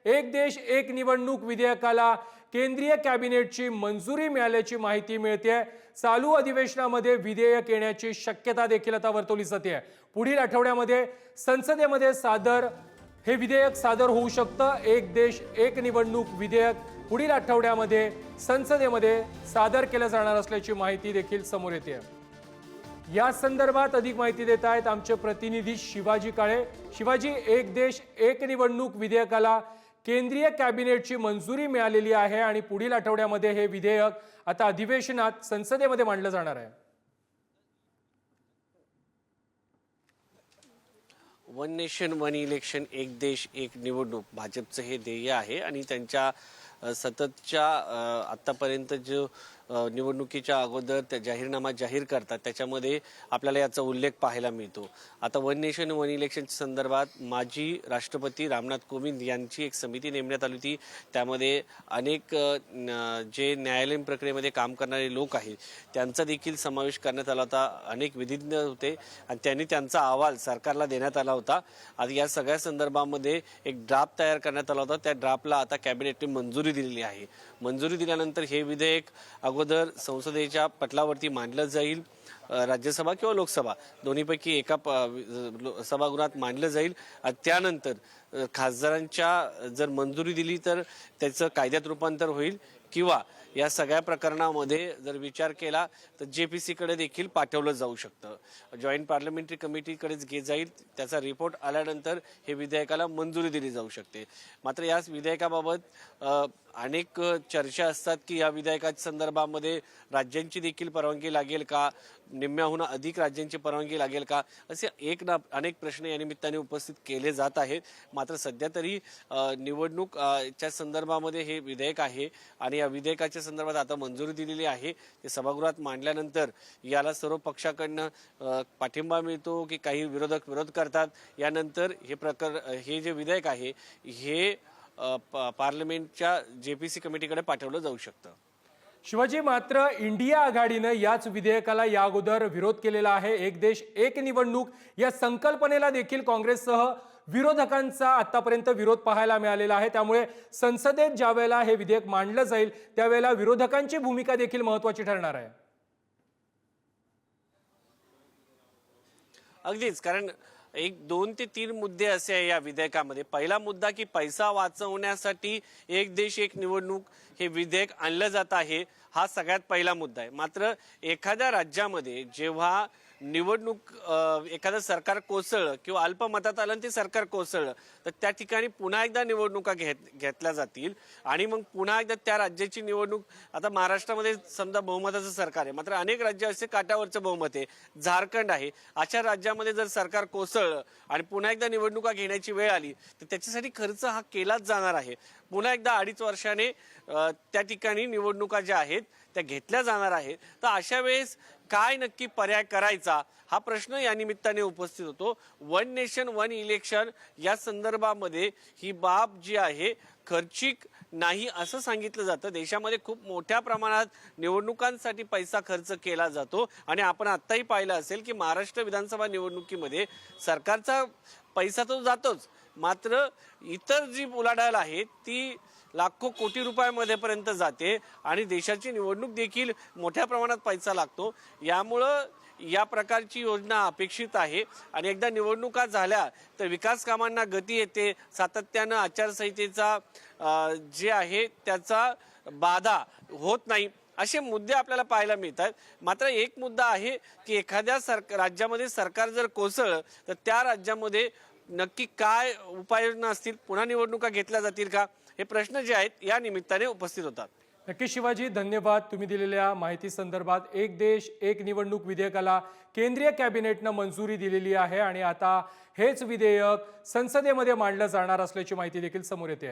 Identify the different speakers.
Speaker 1: एक देश एक निवडणूक विधेयकाला केंद्रीय कॅबिनेटची मंजुरी मिळाल्याची माहिती मिळते। चालू अधिवेशनामध्ये विधेयक येण्याची शक्यता देखील आता वर्तवली जाते। पुढील आठवड्यामध्ये संसदेमध्ये हे विधेयक सादर होऊ शकतं। एक देश एक निवडणूक विधेयक पुढील आठवड्यामध्ये संसदेमध्ये सादर केलं जाणार असल्याची माहिती देखील समोर येते। या संदर्भात अधिक माहिती देत आहेत आमचे प्रतिनिधी शिवाजी काळे। शिवाजी, एक देश एक निवडणूक विधेयकाला केंद्रीय कॅबिनेटची मंजुरी मिळालेली आहे आणि पुढील आठवड्यामध्ये हे विधेयक आता अधिवेशनात संसदेमध्ये मांडलं जाणार आहे।
Speaker 2: वन नेशन वन इलेक्शन, एक देश एक निवडणूक भाजपचं हे ध्येय आहे आणि त्यांच्या सततच्या आतापर्यंत जो निवडणुकीच्या अगोदर त्या जाहीरनामा जाहीर करतात त्याच्यामध्ये आपल्याला याचा उल्लेख पाहायला मिळतो। आता वन नेशन वन इलेक्शनच्या संदर्भात माजी राष्ट्रपती रामनाथ कोविंद यांची एक समिती नेमण्यात आली होती। त्यामध्ये अनेक जे न्यायालयीन प्रक्रियेमध्ये काम करणारे लोक आहेत त्यांचा देखील समावेश करण्यात आला होता। अनेक विधिज्ञ होते आणि त्यांनी त्यांचा अहवाल सरकारला देण्यात आला होता। आता या सगळ्या संदर्भामध्ये एक ड्राफ्ट तयार करण्यात आला होता। त्या ड्राफ्टला आता कॅबिनेटने मंजुरी दिलेली आहे। मंजुरी दिल्यानंतर हे विधेयक अगोदर संसदेच्या पटलावरती मांडलं जाईल, राज्यसभा किंवा लोकसभा दोन्हीपैकी एका सभागृहात मांडलं जाईल। त्यानंतर खासदारांच्या जर मंजुरी दिली तर त्याचं कायद्यात रूपांतर होईल किंवा या सगळ्या प्रकरणामध्ये जर विचार केला तर जेपीसी कडे देखील पाठवलं जाऊ शकतं। जॉईंट पार्लमेंटरी कमिटीकडेच जाईल। त्याचा रिपोर्ट आल्यानंतर हे विधेयकाला मंजुरी दिली जाऊ शकते। मात्र या विधेयकाबाबत अनेक चर्चा असतात की या विधेयकाच्या संदर्भामध्ये राज्यांची देखील परवानगी लागेल का, निम्म्याहून अधिक राज्यांची परवानगी लागेल का, असे अनेक प्रश्न या निमित्ताने उपस्थित केले जात आहेत। मात्र सध्या तरी निवडणूकच्या संदर्भामध्ये हे विधेयक आहे आणि या विधेयकाच्या संदर्भात आता मंजुरी दिलेली आहे। ते सभागृहात मांडल्यानंतर याला सर्व पक्षाकडनं पाठिंबा मिळतो की काही विरोधक विरोध करतात। यानंतर हे जे विधेयक आहे हे पार्लमेंटच्या जेपीसी कमिटीकडे पाठवलं जाऊ शकतं।
Speaker 1: शिवाजी, मात्र इंडिया आघाडीनं याच विधेयकाला या अगोदर विरोध केलेला आहे। एक देश एक निवडणूक या संकल्पनेला देखील काँग्रेससह विरोधकांचा आतापर्यंत विरोध पाहायला मिळालेला आहे। त्यामुळे संसदेत ज्यावेळेला हे विधेयक मांडलं जाईल त्यावेळेला विरोधकांची भूमिका देखील महत्त्वाची ठरणार आहे।
Speaker 2: अगदीच, कारण एक 2 ते 3 मुद्दे असे आहे या विधेयकामध्ये। पहिला मुद्दा की पैसा वाचवण्यासाठी एक देश एक निवडणूक हे विधेयक आणलं जात आहे, हा सगळ्यात पहिला मुद्दा आहे। मात्र एखाद्या राज्यामध्ये जेव्हा निवडणूक एखादं सरकार कोसळलं किंवा अल्पमतात आलं आणि ते सरकार कोसळलं तर त्या ठिकाणी पुन्हा एकदा निवडणुका घेतल्या जातील आणि मग पुन्हा एकदा त्या राज्याची निवडणूक। आता महाराष्ट्रामध्ये समजा बहुमताचं सरकार आहे, मात्र अनेक राज्य असे काटावरचं बहुमत आहे, झारखंड आहे, अशा राज्यामध्ये जर सरकार कोसळलं आणि पुन्हा एकदा निवडणुका घेण्याची वेळ आली तर त्याच्यासाठी खर्च हा केलाच जाणार आहे। पुन्हा एकदा 2.5 वर्षाने त्या ठिकाणी निवडणुका ज्या आहेत त्या घेतल्या जाणार आहेत। तर अशा वेळेस काय नक्की पर्याय करायचा हा प्रश्न या निमित्ताने उपस्थित होतो। वन नेशन वन इलेक्शन या संदर्भामध्ये ही बाब जी आहे खर्चिक नाही असं सांगितलं जातं। देशामध्ये खूप मोठ्या प्रमाणात निवडणुकांसाठी पैसा खर्च केला जातो आणि आपण आत्ताही पाहिलं असेल की महाराष्ट्र विधानसभा निवडणुकीमध्ये सरकारचा पैसा तो जातोच, मात्र इतर जी उलाढाल आहे ती लाखो कोटी रुपयामध्ये पर्यंत जाते आणि देशाची निवडणूक देखील मोठ्या प्रमाणात पैसा लागतो। यामुळं या प्रकारची योजना अपेक्षित आहे आणि एकदा निवडणुका झाल्या तर विकास कामांना गती येते, सातत्यानं आचारसंहितेचा जे आहे त्याचा बाधा होत नाही, असे मुद्दे आपल्याला पाहायला मिळतात। मात्र एक मुद्दा आहे की एखाद्या राज्यामध्ये सरकार जर कोसळलं तर त्या राज्यामध्ये नक्की काय उपाययोजना असतील, पुन्हा निवडणुका घेतल्या जातील का, हे प्रश्न जे आहेत या निमित्ताने उपस्थित होतात।
Speaker 1: नक्की शिवाजी, धन्यवाद तुम्ही दिलेल्या माहिती संदर्भात। एक देश एक निवडणूक विधेयकाला केंद्रीय कॅबिनेटनं मंजुरी दिलेली आहे आणि आता हेच विधेयक संसदेमध्ये मांडलं जाणार असल्याची माहिती देखील समोर येते।